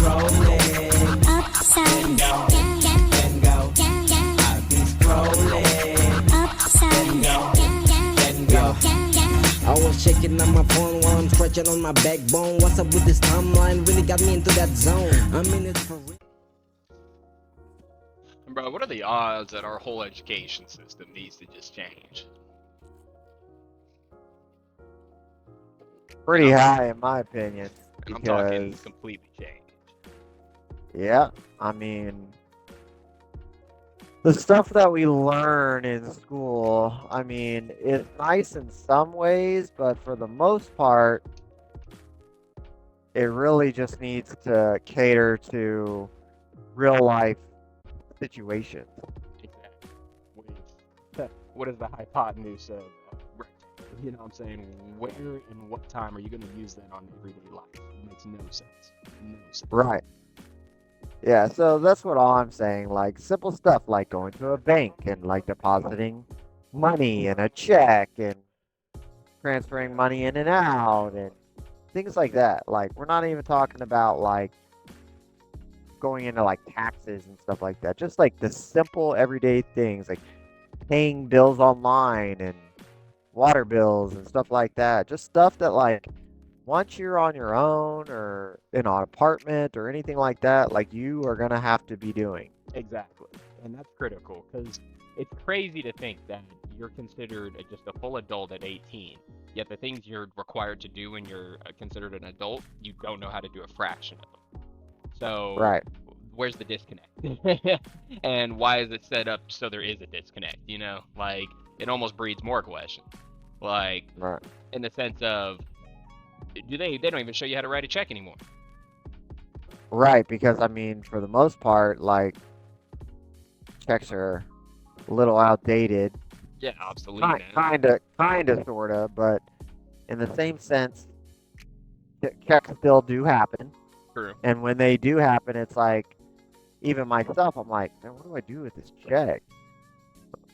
scrolling. Upside down, then go. I've been scrolling. Upside down, then go. I was checking on my phone while I'm stretching on my backbone. What's up with this timeline? Really got me into that zone. I'm in it for real. Bro, what are the odds that our whole education system needs to just change? Pretty high in my opinion. And I'm talking Because, completely change. yeah, I mean, the stuff that we learn in school, I mean, it's nice in some ways, but for the most part, it really just needs to cater to real life situations. Exactly. What is the hypotenuse of rectangle? You know what I'm saying? Where and what time are you going to use that on everyday life? It makes no sense. No sense. Right. Yeah, so that's what all I'm saying. Like simple stuff like going to a bank and like depositing money in a check and transferring money in and out and things like that. Like we're not even talking about like going into like taxes and stuff like that. Just like the simple everyday things like paying bills online and water bills and stuff like that. Just stuff that like once you're on your own or in an apartment or anything like that, like you are gonna have to be doing. Exactly. And that's critical because it's crazy to think that you're considered just a full adult at 18, yet the things you're required to do when you're considered an adult, you don't know how to do a fraction of them. So, Right. where's the disconnect? And why is it set up so there is a disconnect? You know, like it almost breeds more questions. Like, Right. in the sense of, they don't even show you how to write a check anymore. Right, because I mean, for the most part, like checks are a little outdated. Yeah, obsolete now. Kinda, sorta, but in the same sense, checks still do happen. True. And when they do happen, it's like, even myself, I'm like, man, what do I do with this check?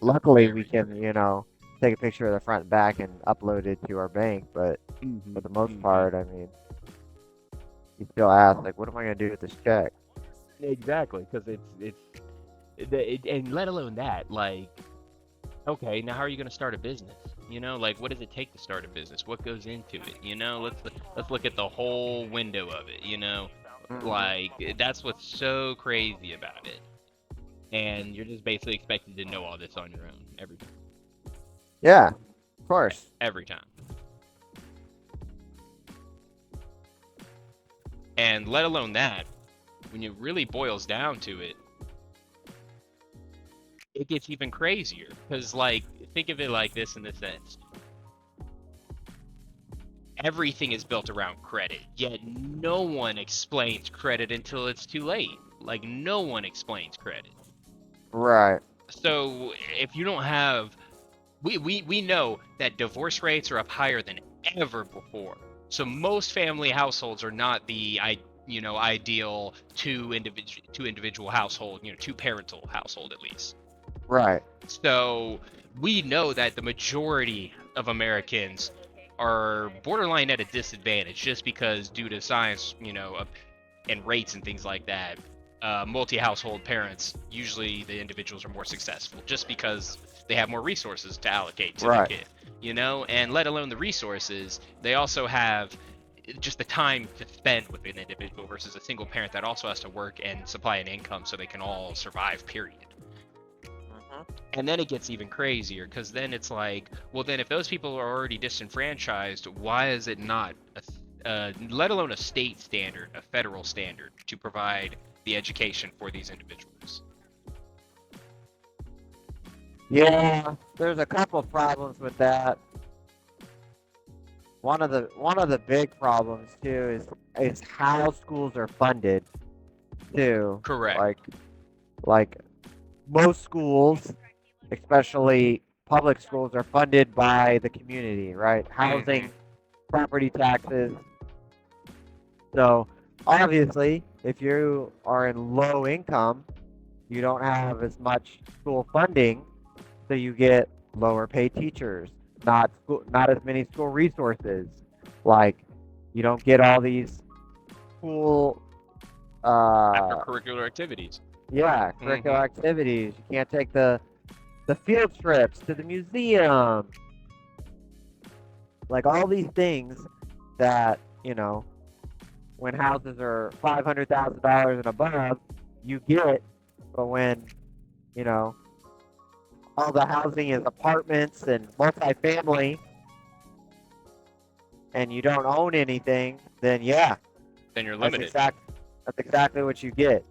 Luckily, we can, take a picture of the front and back and upload it to our bank. But for the most part, I mean, you still ask, like, what am I going to do with this check? Exactly, because and let alone that, like, okay, now how are you going to start a business? You know, like, what does it take to start a business? What goes into it? You know, let's look at the whole window of it. You know, like that's what's so crazy about it. And you're just basically expected to know all this on your own every time. Yeah, of course. Every time. And let alone that, when it really boils down to it, it gets even crazier. Because, like, think of it like this in the sense. Everything is built around credit, yet no one explains credit until it's too late. Like, no one explains credit. Right. So, if you don't have... We know that divorce rates are up higher than ever before. So most family households are not the ideal two individual household, two parental household at least. Right. So we know that the majority of Americans are borderline at a disadvantage just because due to science, and rates and things like that, multi-household parents, usually the individuals are more successful just because they have more resources to allocate to the kid, and let alone the resources, they also have just the time to spend with an individual versus a single parent that also has to work and supply an income so they can all survive, period. And then it gets even crazier because then it's like, well, then if those people are already disenfranchised, why is it not, let alone a state standard, a federal standard, to provide the education for these individuals? Yeah, there's a couple of problems with that. One of the big problems too is how schools are funded too. Correct. Like most schools, especially public schools, are funded by the community, right? Housing, property taxes. So obviously, if you are in low income, you don't have as much school funding, so you get lower paid teachers, not as many school resources. Like you don't get all these cool After uh, curricular activities. yeah, curricular activities. You can't take the field trips to the museum. Like all these things that, when houses are $500,000 and above, you get, but when, you know, all the housing is apartments and multifamily and you don't own anything, then yeah, Then you're that's limited. that's exactly what you get.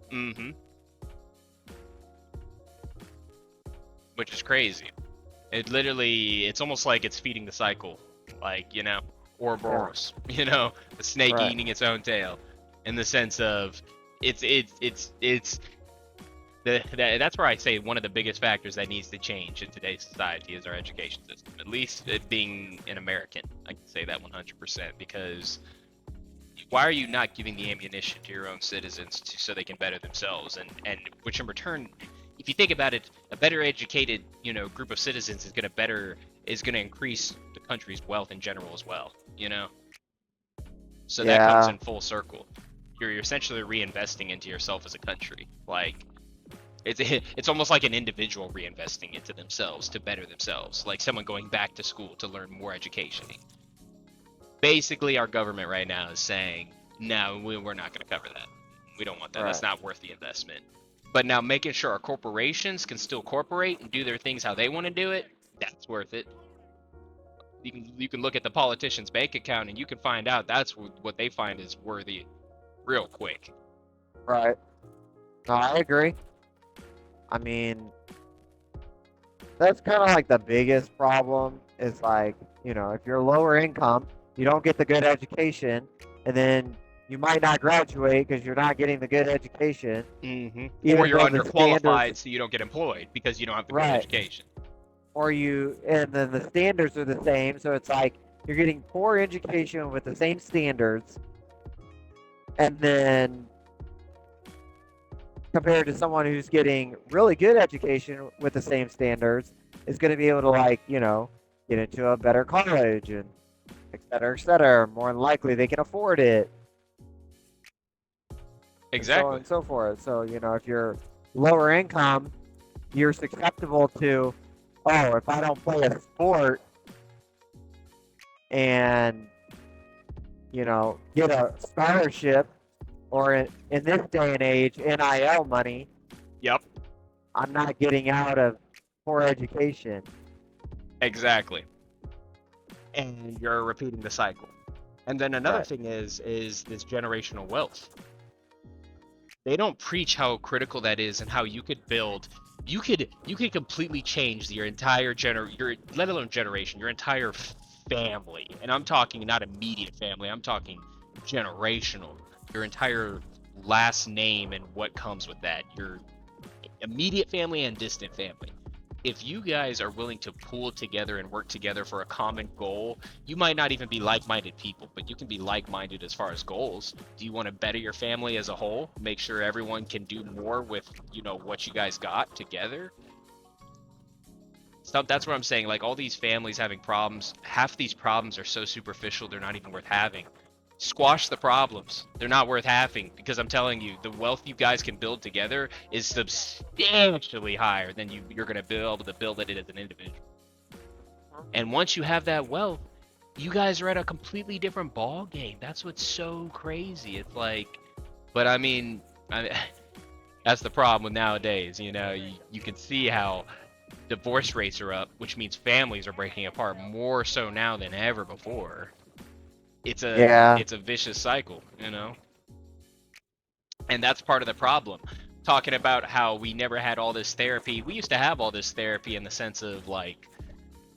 Which is crazy. It's almost like it's feeding the cycle, like, Ouroboros, the snake Right. eating its own tail, in the sense of it's that's where I say one of the biggest factors that needs to change in today's society is our education system. At least it being an American, I can say that 100%, because why are you not giving the ammunition to your own citizens so they can better themselves, and which in return, if you think about it, a better educated group of citizens is gonna increase the country's wealth in general as well, so that comes Yeah. in full circle. You're essentially reinvesting into yourself as a country. Like it's almost like an individual reinvesting into themselves to better themselves, like someone going back to school to learn more education. Basically, our government right now is saying, no, we're not going to cover that. We don't want that. That's Right. not worth the investment. But now making sure our corporations can still corporate and do their things how they want to do it, that's worth it. You can look at the politician's bank account and you can find out that's what they find is worthy real quick. Right. No, I agree. I mean, that's kind of like the biggest problem is like, if you're lower income, you don't get the good education, and then you might not graduate because you're not getting the good education, Or even you're though the standards, underqualified, so you don't get employed because you don't have the good right, education. and then the standards are the same, so it's like you're getting poor education with the same standards, and then compared to someone who's getting really good education with the same standards is going to be able to like get into a better college and et cetera, et cetera. More than likely they can afford it and so on Exactly. and so forth. So if you're lower income, you're susceptible to, oh, if I don't play a sport and get a scholarship, or in this day and age NIL money, Yep. I'm not getting out of poor education. Exactly. And you're repeating the cycle. And then another Right. thing is this generational wealth. They don't preach how critical that is and how you could build. You could completely change your entire your let alone generation, your entire family. And I'm talking not immediate family. I'm talking generational. Your entire last name and what comes with that. Your immediate family and distant family. If you guys are willing to pool together and work together for a common goal, you might not even be like-minded people, but you can be like-minded as far as goals. Do you want to better your family as a whole? Make sure everyone can do more with, what you guys got together? Stuff, that's what I'm saying. Like all these families having problems, half these problems are so superficial they're not even worth having. Squash the problems. They're not worth having because I'm telling you, the wealth you guys can build together is substantially higher than you're going to be able to build it as an individual. And once you have that wealth, you guys are at a completely different ball game. That's what's so crazy. It's like, but that's the problem with nowadays. You can see how divorce rates are up, which means families are breaking apart more so now than ever before. It's Yeah. a vicious cycle, and that's part of the problem. Talking about how we never had all this therapy. We used to have all this therapy in the sense of like,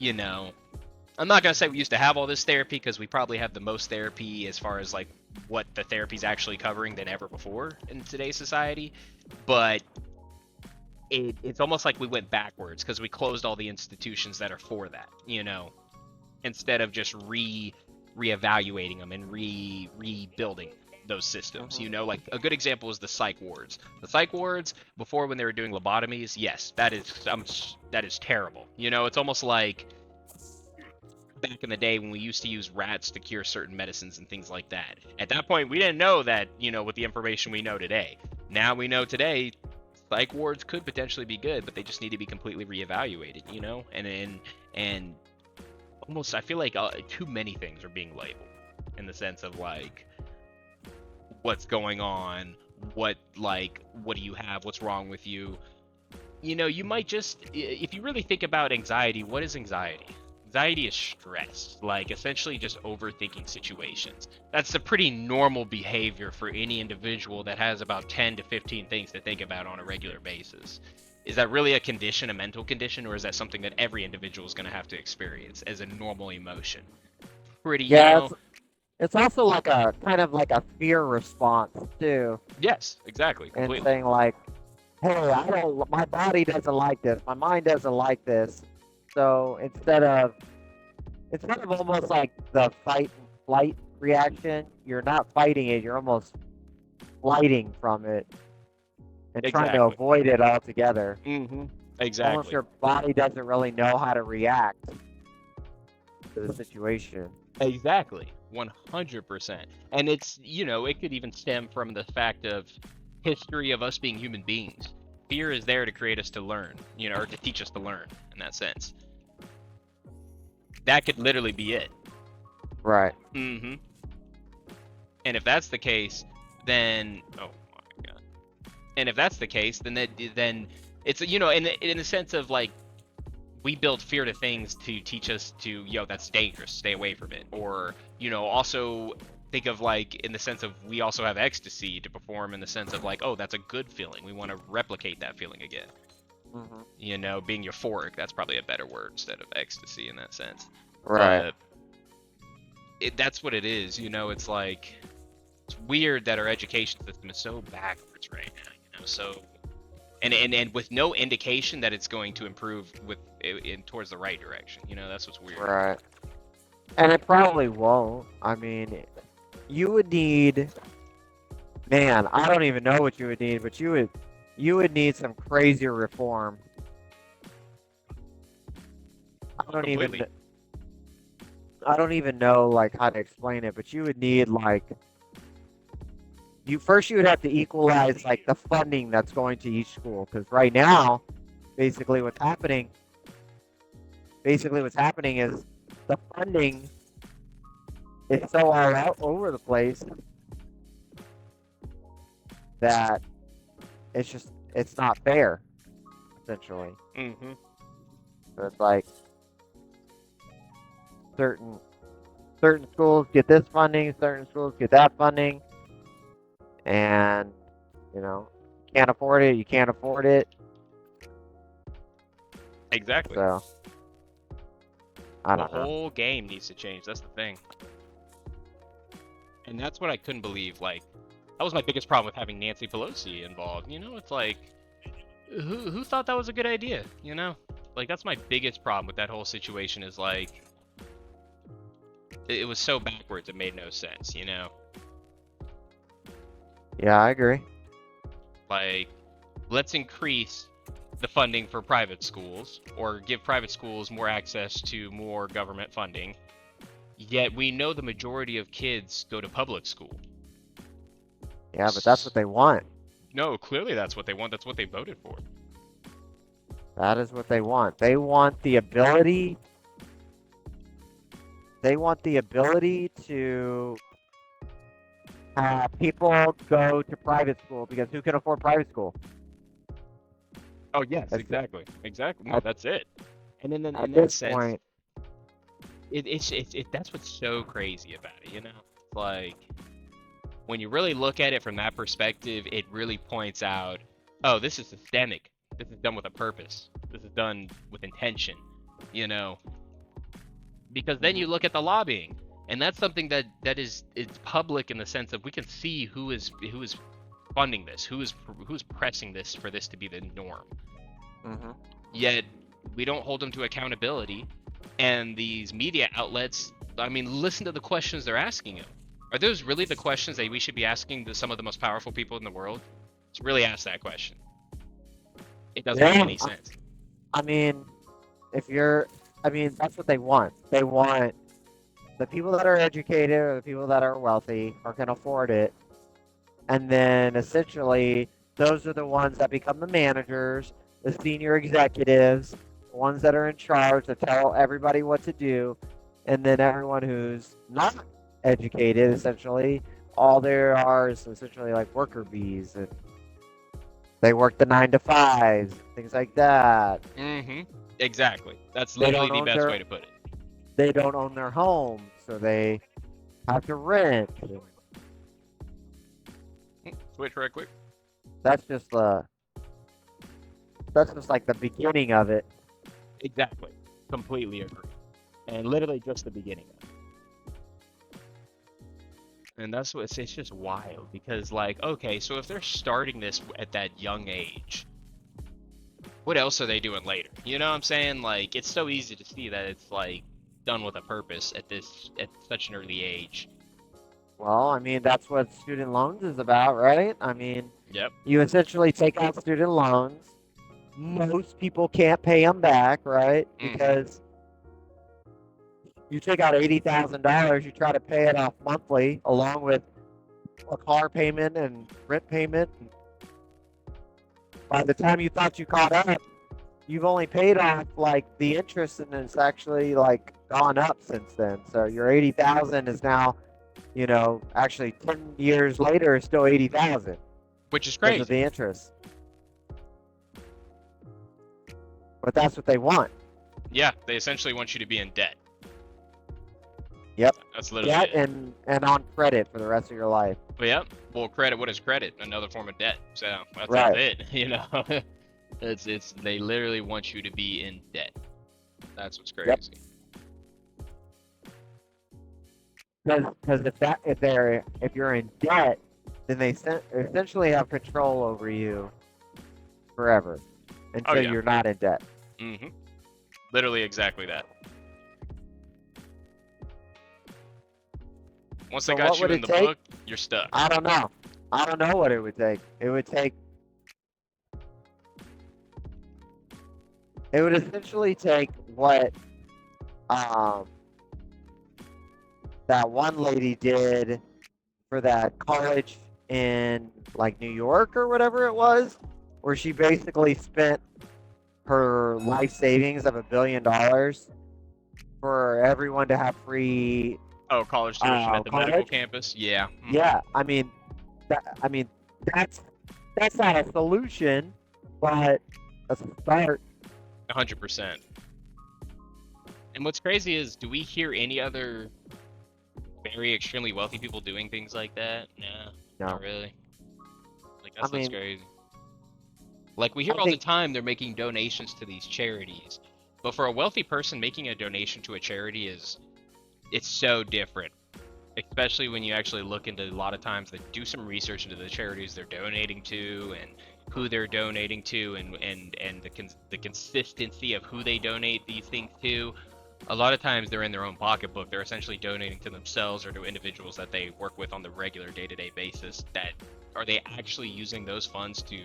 I'm not gonna say we used to have all this therapy because we probably have the most therapy as far as like what the therapy's actually covering than ever before in today's society, but it's almost like we went backwards because we closed all the institutions that are for that, instead of just reevaluating them and rebuilding those systems. Like a good example is the psych wards. The psych wards before, when they were doing lobotomies, yes, that is terrible. It's almost like back in the day when we used to use rats to cure certain medicines and things like that. At that point, we didn't know that, with the information we know today. Now we know today, psych wards could potentially be good, but they just need to be completely reevaluated, and almost I feel like too many things are being labeled in the sense of like what's going on, what do you have, what's wrong with you. You might just, if you really think about anxiety, what is anxiety? Anxiety is stress, like essentially just overthinking situations. That's a pretty normal behavior for any individual that has about 10 to 15 things to think about on a regular basis. Is that really a condition, a mental condition, or is that something that every individual is going to have to experience as a normal emotion? Pretty, Yeah, it's also like a kind of like a fear response too, Yes, exactly, and completely. saying like, "Hey, my body doesn't like this, my mind doesn't like this." So instead of almost like the fight and flight reaction, you're not fighting it, you're almost flighting from it and trying to Exactly. avoid it altogether. Mm-hmm. Almost Exactly. your body doesn't really know how to react to the situation. Exactly. 100%. And it's, it could even stem from the fact of history of us being human beings. Fear is there to create us to learn, or to teach us to learn in that sense. That could literally be it. Right. Mm-hmm. And if that's the case, then oh my god. And if that's the case, then it's in the sense of like we build fear to things to teach us to that's dangerous, stay away from it, or also think of like in the sense of we also have ecstasy to perform in the sense of like, oh, that's a good feeling, we want to replicate that feeling again. Being euphoric, that's probably a better word instead of ecstasy in that sense. Right. But that's what it is. It's like it's weird that our education system is so backwards right now. So and with no indication that it's going to improve towards the right direction. That's what's weird. Right. And it probably won't. I mean, you would need, man, I don't even know what you would need, but you would need some crazier reform. Completely. I don't even know like how to explain it, but you would need like you would have to equalize like the funding that's going to each school, because right now, basically what's happening is the funding is so all out over the place that it's not fair, essentially. Mm-hmm. So it's like certain schools get this funding, certain schools get that funding, and can't afford it, you can't afford it. Exactly. So I don't The know. whole game needs to change. That's the thing. And that's what I couldn't believe. Like, that was my biggest problem with having Nancy Pelosi involved. It's like, who thought that was a good idea? Like, that's my biggest problem with that whole situation is like, it was so backwards, it made no sense, Yeah, I agree. Like, let's increase the funding for private schools or give private schools more access to more government funding. Yet we know the majority of kids go to public school. Yeah, but that's what they want. No, clearly that's what they want. That's what they voted for. That is what they want. They want the ability. They want the ability to have people go to private school, because who can afford private school? Oh yes, That's exactly. Exactly. No, that's it. And then in At that this sense, point, that's what's so crazy about it, It's like when you really look at it from that perspective, it really points out, oh, this is systemic. This is done with a purpose. This is done with intention, Because then you look at the lobbying, and that's something that is it's public in the sense of we can see who is funding this, who's pressing this for this to be the norm. Yet we don't hold them to accountability. And these media outlets, I mean, listen to the questions they're asking them. Are those really the questions that we should be asking to some of the most powerful people in the world? Let's really ask that question. It doesn't make any sense. I mean, if you're I mean, that's what they want. They want the people that are educated or the people that are wealthy or can afford it. And then essentially, those are the ones that become the managers, the senior executives, the ones that are in charge to tell everybody what to do. And then everyone who's not educated, essentially, all there are is essentially like worker bees. And they work the 9 to 5s, things like that. Mm-hmm. Exactly. That's They literally don't the own best their way to put it. they don't own their homes, so they have to rent. Switch right quick. That's just the that's just like the beginning of it. Exactly. Completely agree. And literally just the beginning of it. And that's what it's just wild because, like, okay, so if they're starting this at that young age, what else are they doing later? You know what I'm saying? Like, it's so easy to see that it's like done with a purpose at such an early age. Well, I mean, that's what student loans is about, right? I mean, Yep. you essentially take out student loans. Most people can't pay them back, right? Because you take out $80,000, you try to pay it off monthly, along with a car payment and rent payment. By the time you thought you caught up, you've only paid off like the interest, and it's actually like gone up since then. So your 80,000 is now, actually 10 years later, is still 80,000 Which is because of crazy. the interest. But that's what they want. Yeah, they essentially want you to be in debt. Yep. That's literally Debt it. and on credit for the rest of your life. But yep. Well, credit. What is credit? Another form of debt. So that's Right. it. You know, it's they literally want you to be in debt. That's what's crazy. Yep. Because if you're in debt, then they essentially have control over you forever until yeah. you're not in debt. Mm-hmm. Literally exactly that. Once So they got what you would in it the take? book, you're stuck. I don't know. I don't know what it would take. It would essentially take what that one lady did for that college in like New York or whatever it was, where she basically spent her life savings of $1 billion for everyone to have free Oh, college tuition at the medical college. campus. Yeah. Yeah, I mean, that's not a solution, but that's a start. 100%. And what's crazy is, do we hear any other very extremely wealthy people doing things like that? No, not really. Like, that's what's crazy. Like, we hear all the time they're making donations to these charities, but for a wealthy person, making a donation to a charity it's so different. Especially when you actually look into, a lot of times they do some research into the charities they're donating to and who they're donating to, and the consistency of who they donate these things to. A lot of times they're in their own pocketbook. They're essentially donating to themselves or to individuals that they work with on the regular day-to-day basis. That are they actually using those funds to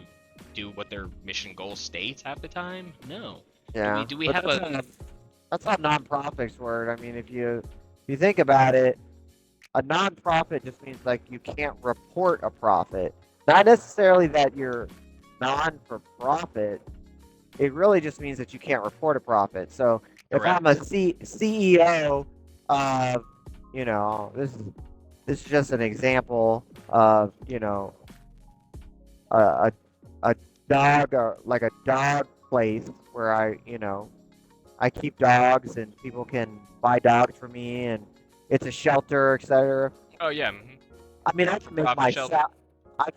do what their mission goal states half the time? No. Yeah. Do we have that's how nonprofits work. I mean, if you think about it, a nonprofit just means like you can't report a profit. Not necessarily that you're non-for-profit. It really just means that you can't report a profit. So if I'm a CEO of, this is just an example of, a dog, or like a dog place where I keep dogs and people can buy dogs for me, and it's a shelter, etc. Oh yeah. I mean, I can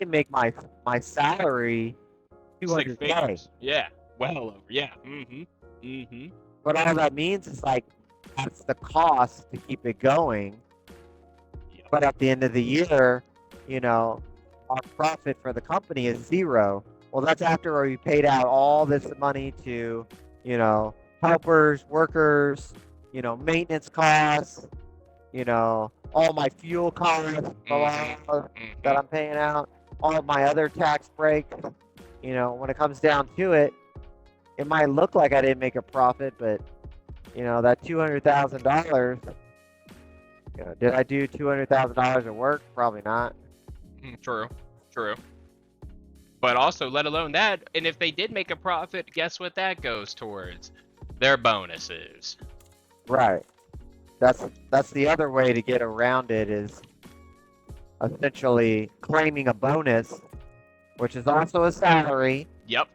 make my salary $200K. Yeah. Well over. Yeah. But all that means is like that's the cost to keep it going. Yep. But at the end of the year, our profit for the company is zero. Well, that's after we paid out all this money to, helpers, workers, maintenance costs, all my fuel costs that I'm paying out, all of my other tax breaks. When it comes down to it, it might look like I didn't make a profit, but you know, that $200,000. You know, did I do $200,000 of work? Probably not. True, true. But also, let alone that, and if they did make a profit, guess what that goes towards? Their bonuses. Right. That's the other way to get around it is essentially claiming a bonus, which is also a salary. Yep,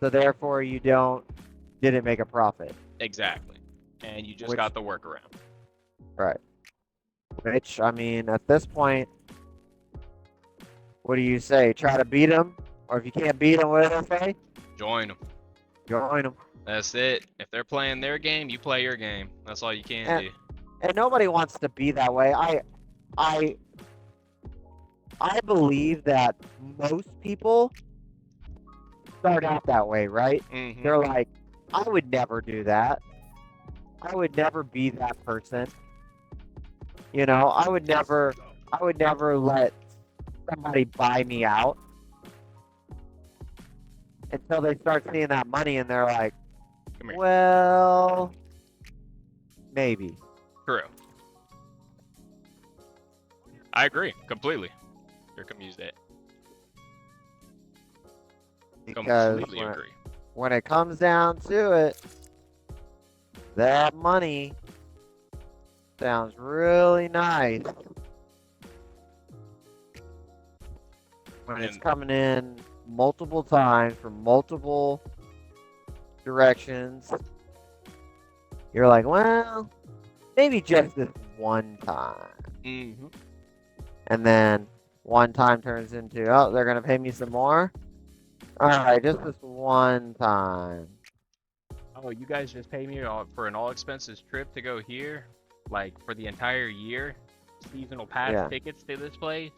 So therefore, you didn't make a profit. exactly. And you just Which- got the workaround. Right. Which, I mean, at this point, what do you say? Try to beat them? Or if you can't beat them, what do they say? Join them. Join them. That's it. If they're playing their game, you play your game. That's all you can do. And nobody wants to be that way. I believe that most people start out that way, right? Mm-hmm. They're like, I would never do that. I would never be that person. You know, I would never let somebody buy me out until they start seeing that money and they're like, Come here. well, maybe. True. I agree completely. Here, come use that. Because Completely agree. when it comes down to it, that money sounds really nice when it's And- coming in multiple times from multiple directions. You're like, well, maybe just this one time. Mm-hmm. And then one time turns into, oh, they're going to pay me some more? All right, just this one time. Oh, you guys just pay me for an all expenses trip to go here? Like for the entire year? Seasonal pass Yeah. tickets to this place?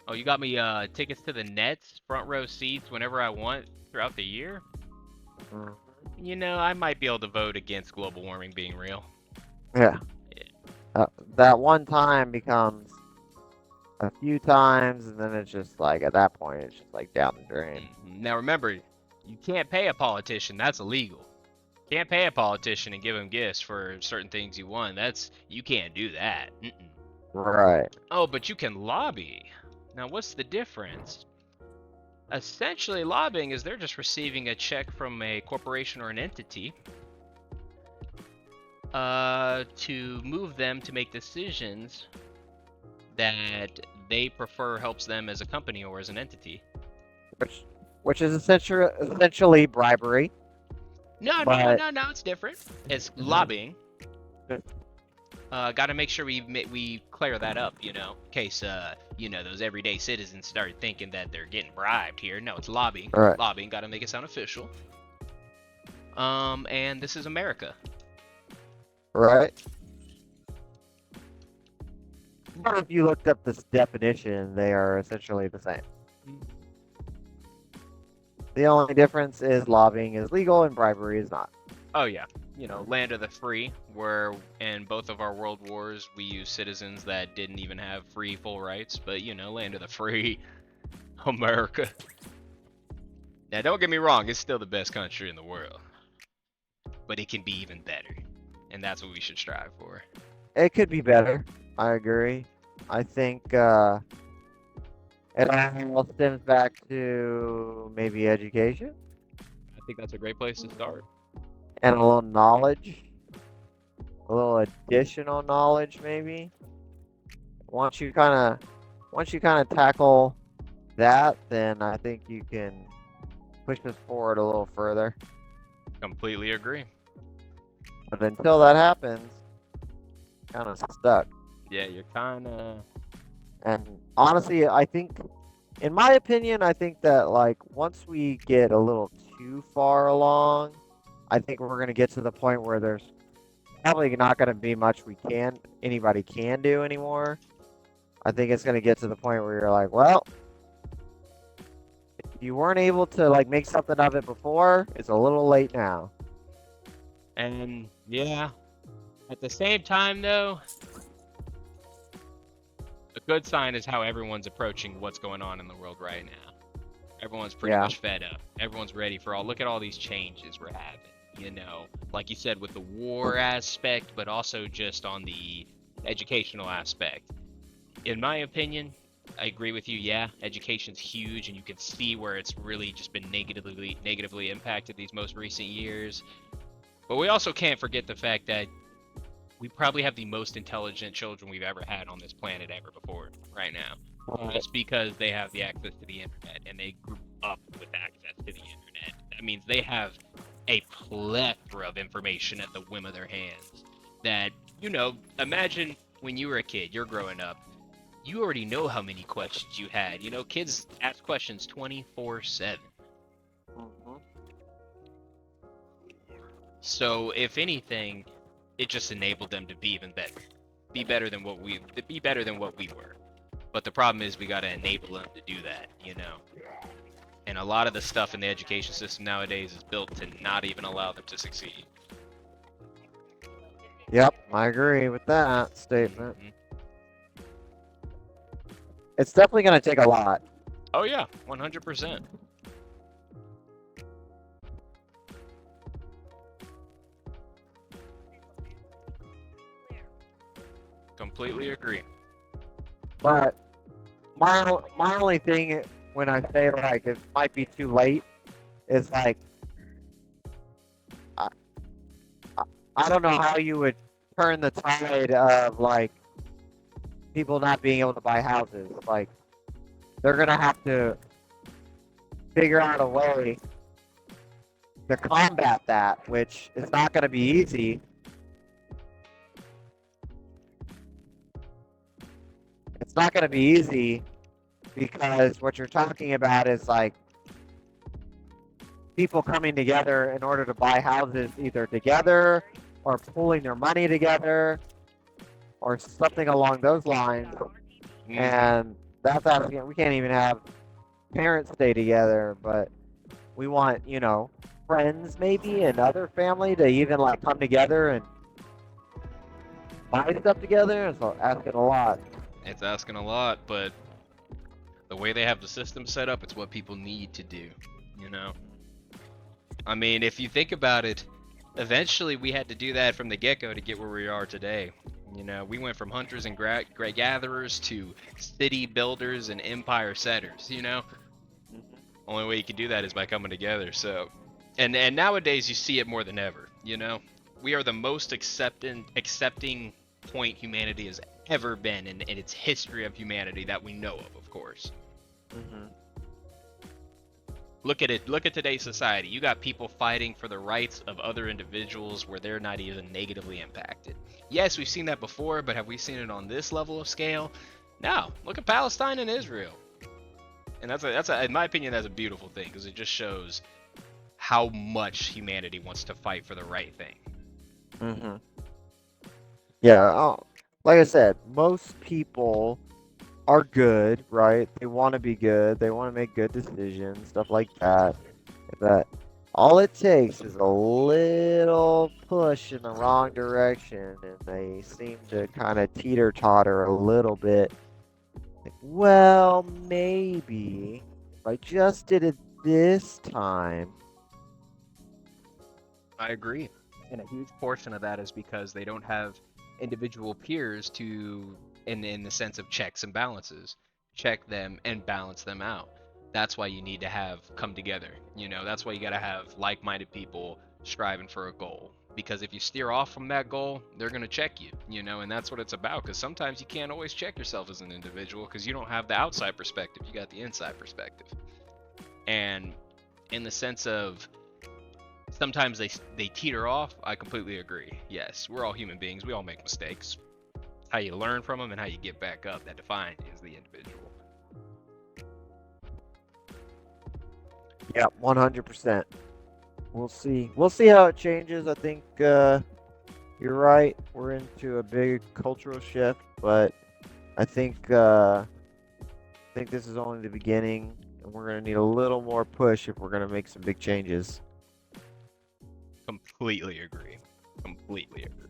Oh, you got me tickets to the Nets, front row seats whenever I want throughout the year? Mm. You know, I might be able to vote against global warming being real. Yeah. That one time becomes a few times, and then it's just like, at that point, it's just like down the drain. Now remember, you can't pay a politician. That's illegal. Can't pay a politician and give him gifts for certain things you won. You can't do that. Right. Oh, but you can lobby. Now, what's the difference? Essentially, lobbying is they're just receiving a check from a corporation or an entity to move them to make decisions that they prefer helps them as a company or as an entity. Which is essentially bribery. No, But- no, it's different. It's lobbying. Got to make sure we clear that up, you know, in case those everyday citizens start thinking that they're getting bribed here. No, it's lobbying. Right. Lobbying. Got to make it sound official. And this is America. Right. But if you looked up this definition, they are essentially the same. The only difference is lobbying is legal and bribery is not. Oh yeah, you know, land of the free, where in both of our world wars we used citizens that didn't even have free full rights, but you know, land of the free, America. Now don't get me wrong, it's still the best country in the world, but it can be even better, and that's what we should strive for. It could be better. I agree. I think it all stems back to maybe education I think that's a great place to start. and a little knowledge, a little additional knowledge, maybe. Once you kind of tackle that, then I think you can push us forward a little further. Completely agree. But until that happens, kind of stuck. Yeah, you're kind of. And honestly, I think, in my opinion, I think that like once we get a little too far along, I think we're gonna get to the point where there's probably not gonna be much anybody can do anymore. I think it's gonna get to the point where you're like, well, if you weren't able to like make something of it before, it's a little late now. And yeah, at the same time though, a good sign is how everyone's approaching what's going on in the world right now. Everyone's pretty Yeah. much fed up. Everyone's ready for look at all these changes we're having. you know, like you said, with the war aspect, but also just on the educational aspect. In my opinion, I agree with you. Yeah, education's huge, and you can see where it's really just been negatively impacted these most recent years. But we also can't forget the fact that we probably have the most intelligent children we've ever had on this planet ever before right now. Just because they have the access to the internet and they grew up with access to the internet. That means they have a plethora of information at the whim of their hands. That, imagine when you were a kid, you're growing up, you already know how many questions you had. Kids ask questions 24/7. Mhm. So if anything, it just enabled them to be even better. Be better than what we were. But the problem is we got to enable them to do that. And a lot of the stuff in the education system nowadays is built to not even allow them to succeed. Yep, I agree with that statement. Mhm. It's definitely going to take a lot. Oh yeah, 100%. Completely agree. But my only thing when I say like it might be too late is like I, I I don't know how you would turn the tide of like people not being able to buy houses. Like they're gonna have to figure out a way to combat that, which is not gonna be easy. It's not gonna be easy because what you're talking about is like people coming together in order to buy houses either together or pooling their money together or something along those lines. And that's asking, we can't even have parents stay together, but we want, friends maybe and other family to even like come together and buy stuff together. So asking a lot. It's asking a lot, but the way they have the system set up, it's what people need to do, you know? I mean, if you think about it, eventually we had to do that from the get-go to get where we are today. We went from hunters and gatherers to city builders and empire setters. Only way you can do that is by coming together. So, and nowadays you see it more than ever. We are the most accepting point humanity has ever been in its history of humanity that we know of course. Mm-hmm. Look at it. Look at today's society. You got people fighting for the rights of other individuals where they're not even negatively impacted. Yes, we've seen that before, but have we seen it on this level of scale? No. Look at Palestine and Israel. And in my opinion, that's a beautiful thing because it just shows how much humanity wants to fight for the right thing. Mm-hmm. Yeah, like I said, most people are good, right? They want to be good. They want to make good decisions, stuff like that. But all it takes is a little push in the wrong direction, and they seem to kind of teeter-totter a little bit. Like, well, maybe if I just did it this time. I agree. And a huge portion of that is because they don't have individual peers to, in the sense of checks and balances, check them and balance them out. That's why you need to have come together. That's why you got to have like-minded people striving for a goal. Because if you steer off from that goal, they're going to check you, and that's what it's about. Because sometimes you can't always check yourself as an individual because you don't have the outside perspective. You got the inside perspective. And in the sense of sometimes they teeter off, I completely agree. Yes, we're all human beings. We all make mistakes. How you learn from them and how you get back up that defines the individual. Yeah, 100%. We'll see. We'll see how it changes. I think you're right. We're into a big cultural shift, but I think this is only the beginning, and we're gonna need a little more push if we're gonna make some big changes. Completely agree. Completely agree.